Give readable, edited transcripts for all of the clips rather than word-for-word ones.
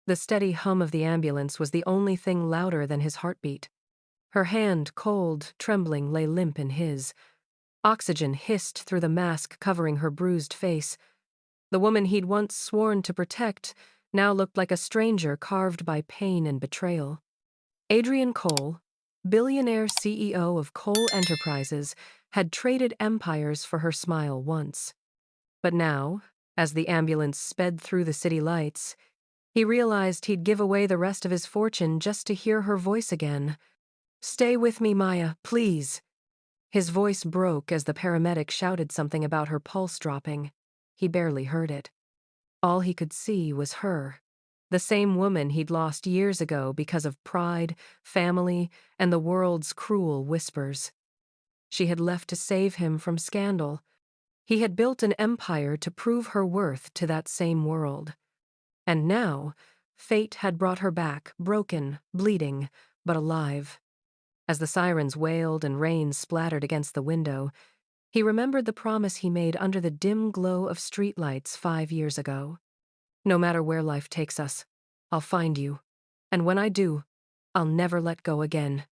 The steady hum of the ambulance was the only thing louder than his heartbeat. Her hand, cold, trembling, lay limp in his. Oxygen hissed through the mask covering her bruised face. The woman he'd once sworn to protect now looked like a stranger carved by pain and betrayal. Adrian Cole, billionaire CEO of Cole Enterprises, had traded empires for her smile once. But now, as the ambulance sped through the city lights, he realized he'd give away the rest of his fortune just to hear her voice again. "Stay with me, Maya, please." His voice broke as the paramedic shouted something about her pulse dropping. He barely heard it. All he could see was her, the same woman he'd lost years ago because of pride, family, and the world's cruel whispers. She had left to save him from scandal. He had built an empire to prove her worth to that same world. And now, fate had brought her back, broken, bleeding, but alive. As the sirens wailed and rain splattered against the window, he remembered the promise he made under the dim glow of streetlights 5 years ago. "No matter where life takes us, I'll find you. And when I do, I'll never let go again."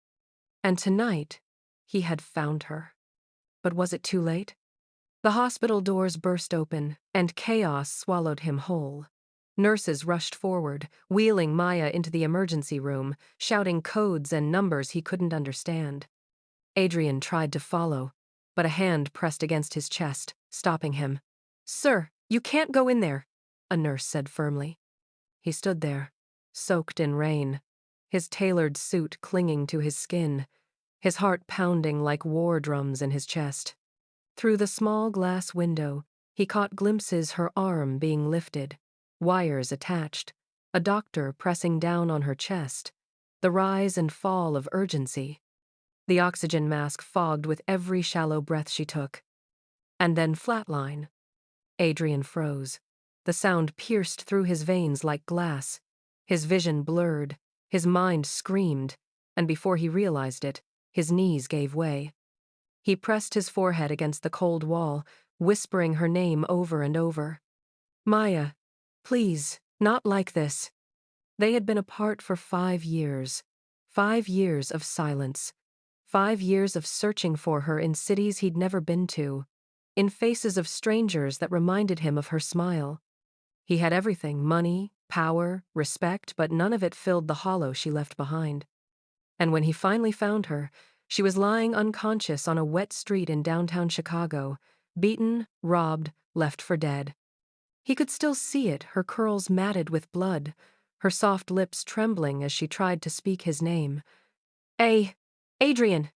And tonight, he had found her. But was it too late? The hospital doors burst open, and chaos swallowed him whole. Nurses rushed forward, wheeling Maya into the emergency room, shouting codes and numbers he couldn't understand. Adrian tried to follow, but a hand pressed against his chest, stopping him. "Sir, you can't go in there," a nurse said firmly. He stood there, soaked in rain, his tailored suit clinging to his skin, his heart pounding like war drums in his chest. Through the small glass window, he caught glimpses her arm being lifted, wires attached, a doctor pressing down on her chest, the rise and fall of urgency. The oxygen mask fogged with every shallow breath she took. And then flatline. Adrian froze. The sound pierced through his veins like glass. His vision blurred, his mind screamed, and before he realized it, his knees gave way. He pressed his forehead against the cold wall, whispering her name over and over. "Maya, please, not like this." They had been apart for 5 years. 5 years of silence. 5 years of searching for her in cities he'd never been to, in faces of strangers that reminded him of her smile. He had everything: money, power, respect, but none of it filled the hollow she left behind. And when he finally found her, she was lying unconscious on a wet street in downtown Chicago, beaten, robbed, left for dead. He could still see it, her curls matted with blood, her soft lips trembling as she tried to speak his name. Adrian,"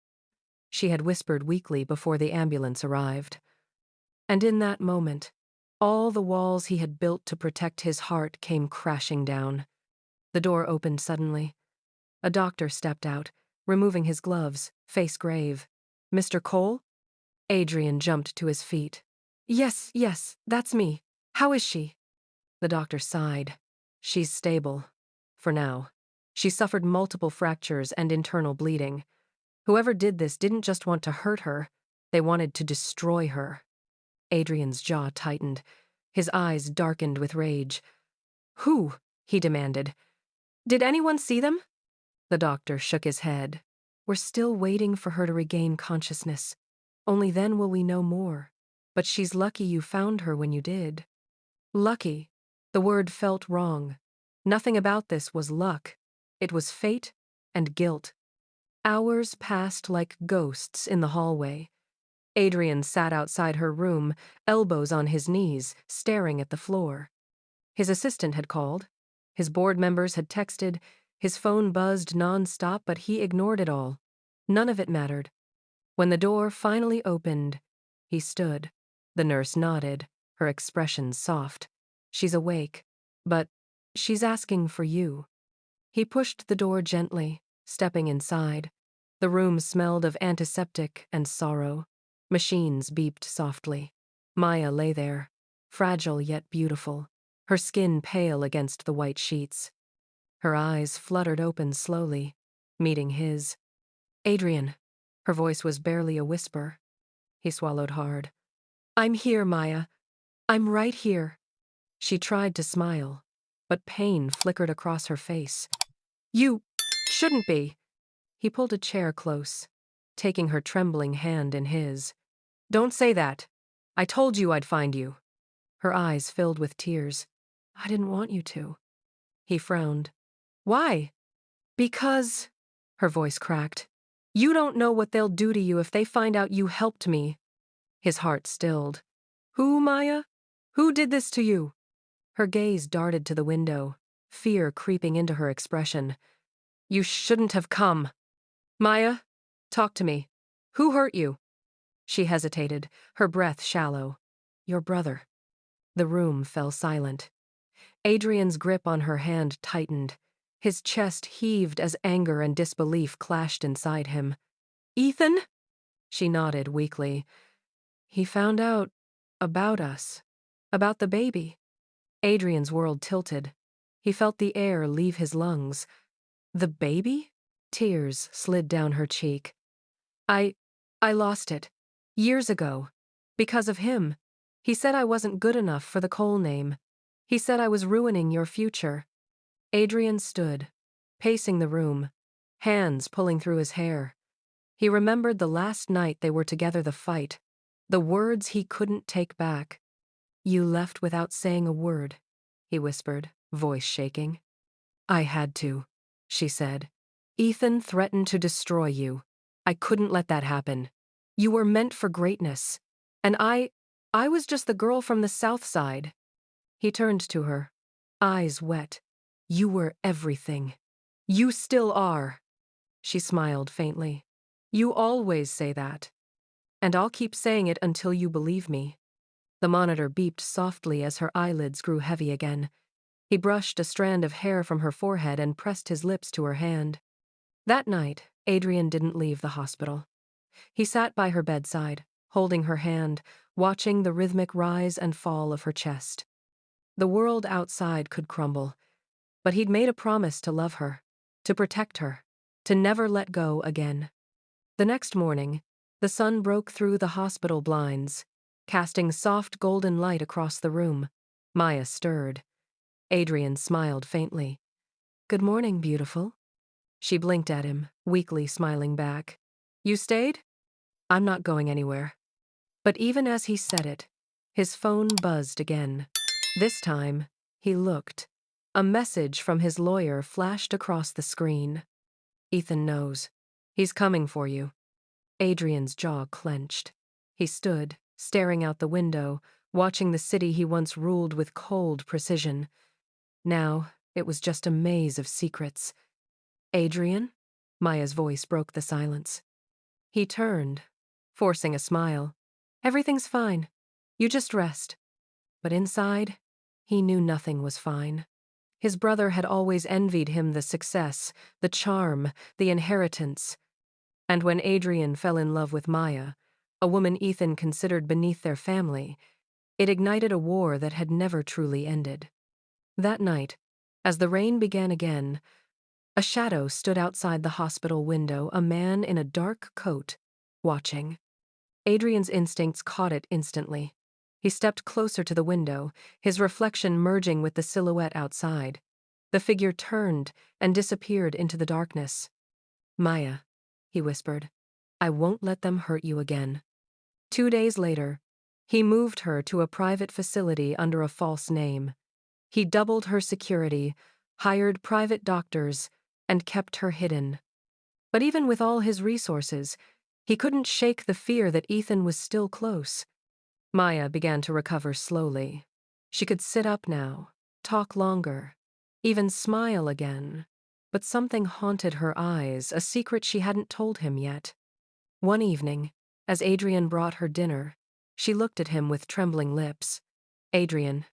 she had whispered weakly before the ambulance arrived. And in that moment, all the walls he had built to protect his heart came crashing down. The door opened suddenly. A doctor stepped out, removing his gloves, face grave. "Mr. Cole?" Adrian jumped to his feet. Yes, that's me. How is she?" The doctor sighed. "She's stable. For now. She suffered multiple fractures and internal bleeding. Whoever did this didn't just want to hurt her, they wanted to destroy her." Adrian's jaw tightened. His eyes darkened with rage. "Who?" he demanded. "Did anyone see them?" The doctor shook his head. "We're still waiting for her to regain consciousness. Only then will we know more. But she's lucky you found her when you did." Lucky. The word felt wrong. Nothing about this was luck. It was fate and guilt. Hours passed like ghosts in the hallway. Adrian sat outside her room, elbows on his knees, staring at the floor. His assistant had called. His board members had texted. His phone buzzed non-stop, but he ignored it all. None of it mattered. When the door finally opened, he stood. The nurse nodded, her expression soft. "She's awake, but she's asking for you." He pushed the door gently, stepping inside. The room smelled of antiseptic and sorrow. Machines beeped softly. Maya lay there, fragile yet beautiful, her skin pale against the white sheets. Her eyes fluttered open slowly, meeting his. "Adrian." Her voice was barely a whisper. He swallowed hard. "I'm here, Maya. I'm right here." She tried to smile. but pain flickered across her face. You shouldn't be. He pulled a chair close, taking her trembling hand in his. Don't say that. I told you I'd find you. Her eyes filled with tears. I didn't want you to. He frowned. Why? Because, her voice cracked, you don't know what they'll do to you if they find out you helped me. His heart stilled. Who, Maya? Who did this to you? Her gaze darted to the window, fear creeping into her expression. You shouldn't have come. Maya, talk to me. Who hurt you? She hesitated, her breath shallow. Your brother. The room fell silent. Adrian's grip on her hand tightened. His chest heaved as anger and disbelief clashed inside him. Ethan? She nodded weakly. He found out about us. About the baby. Adrian's world tilted. He felt the air leave his lungs. The baby? Tears slid down her cheek. I lost it. Years ago. Because of him. He said I wasn't good enough for the Cole name. He said I was ruining your future. Adrian stood, pacing the room, hands pulling through his hair. He remembered the last night they were together, the fight, the words he couldn't take back. You left without saying a word, he whispered, voice shaking. I had to, she said. Ethan threatened to destroy you. I couldn't let that happen. You were meant for greatness. And I was just the girl from the South Side. He turned to her, eyes wet. You were everything. You still are. She smiled faintly. You always say that. And I'll keep saying it until you believe me. The monitor beeped softly as her eyelids grew heavy again. He brushed a strand of hair from her forehead and pressed his lips to her hand. That night, Adrian didn't leave the hospital. He sat by her bedside, holding her hand, watching the rhythmic rise and fall of her chest. The world outside could crumble, but he'd made a promise to love her, to protect her, to never let go again. The next morning, the sun broke through the hospital blinds, casting soft golden light across the room. Maya stirred. Adrian smiled faintly. Good morning, beautiful. She blinked at him, weakly smiling back. You stayed? I'm not going anywhere. But even as he said it, his phone buzzed again. This time, he looked. A message from his lawyer flashed across the screen. Ethan knows. He's coming for you. Adrian's jaw clenched. He stood, staring out the window, watching the city he once ruled with cold precision. Now, it was just a maze of secrets. Adrian? Maya's voice broke the silence. He turned, forcing a smile. Everything's fine. You just rest. But inside, he knew nothing was fine. His brother had always envied him the success, the charm, the inheritance. And when Adrian fell in love with Maya, a woman Ethan considered beneath their family, it ignited a war that had never truly ended. That night, as the rain began again, a shadow stood outside the hospital window, a man in a dark coat, watching. Adrian's instincts caught it instantly. He stepped closer to the window, his reflection merging with the silhouette outside. The figure turned and disappeared into the darkness. Maya, he whispered, I won't let them hurt you again. 2 days later, he moved her to a private facility under a false name. He doubled her security, hired private doctors, and kept her hidden. But even with all his resources, he couldn't shake the fear that Ethan was still close. Maya began to recover slowly. She could sit up now, talk longer, even smile again. But something haunted her eyes, a secret she hadn't told him yet. One evening, as Adrian brought her dinner, she looked at him with trembling lips. Adrian,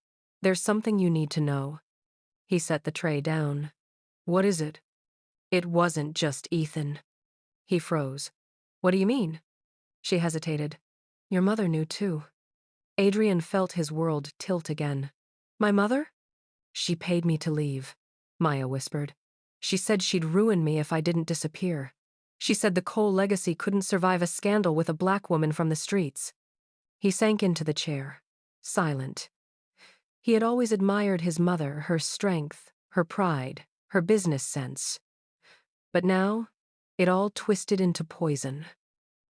there's something you need to know. He set the tray down. What is it? It wasn't just Ethan. He froze. What do you mean? She hesitated. Your mother knew too. Adrian felt his world tilt again. My mother? She paid me to leave, Maya whispered. She said she'd ruin me if I didn't disappear. She said the Cole legacy couldn't survive a scandal with a black woman from the streets. He sank into the chair, silent. He had always admired his mother, her strength, her pride, her business sense. But now, it all twisted into poison.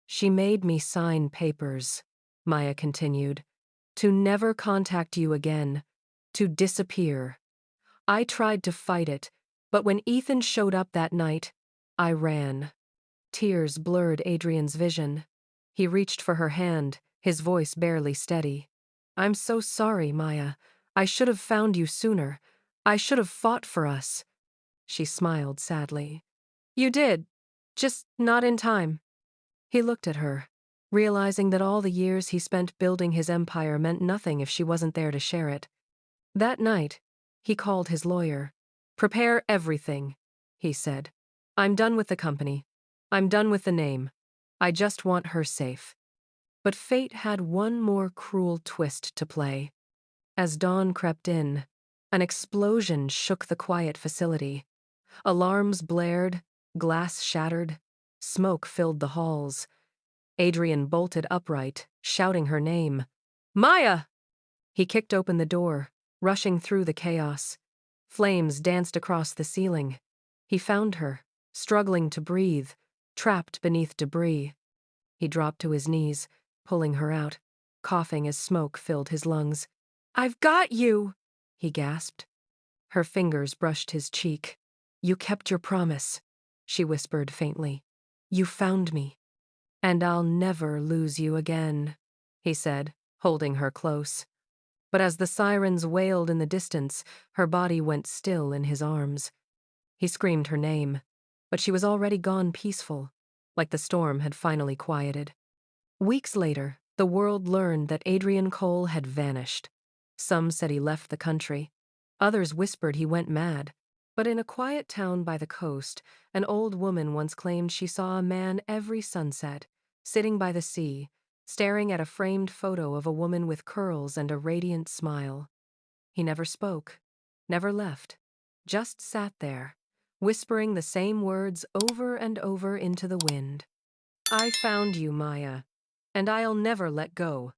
She made me sign papers, Maya continued, to never contact you again, to disappear. I tried to fight it, but when Ethan showed up that night, I ran. Tears blurred Adrian's vision. He reached for her hand, his voice barely steady. I'm so sorry, Maya. I should have found you sooner. I should have fought for us. She smiled sadly. You did. Just not in time. He looked at her, realizing that all the years he spent building his empire meant nothing if she wasn't there to share it. That night, he called his lawyer. Prepare everything, he said. I'm done with the company. I'm done with the name. I just want her safe. But fate had one more cruel twist to play. As dawn crept in, an explosion shook the quiet facility. Alarms blared, glass shattered, smoke filled the halls. Adrian bolted upright, shouting her name. Maya! He kicked open the door, rushing through the chaos. Flames danced across the ceiling. He found her, struggling to breathe, trapped beneath debris. He dropped to his knees, pulling her out, coughing as smoke filled his lungs. I've got you, he gasped. Her fingers brushed his cheek. You kept your promise, she whispered faintly. You found me. And I'll never lose you again, he said, holding her close. But as the sirens wailed in the distance, her body went still in his arms. He screamed her name, but she was already gone peaceful, like the storm had finally quieted. Weeks later, the world learned that Adrian Cole had vanished. Some said he left the country. Others whispered he went mad. But in a quiet town by the coast, an old woman once claimed she saw a man every sunset, sitting by the sea, staring at a framed photo of a woman with curls and a radiant smile. He never spoke, never left, just sat there, whispering the same words over and over into the wind. I found you, Maya, and I'll never let go.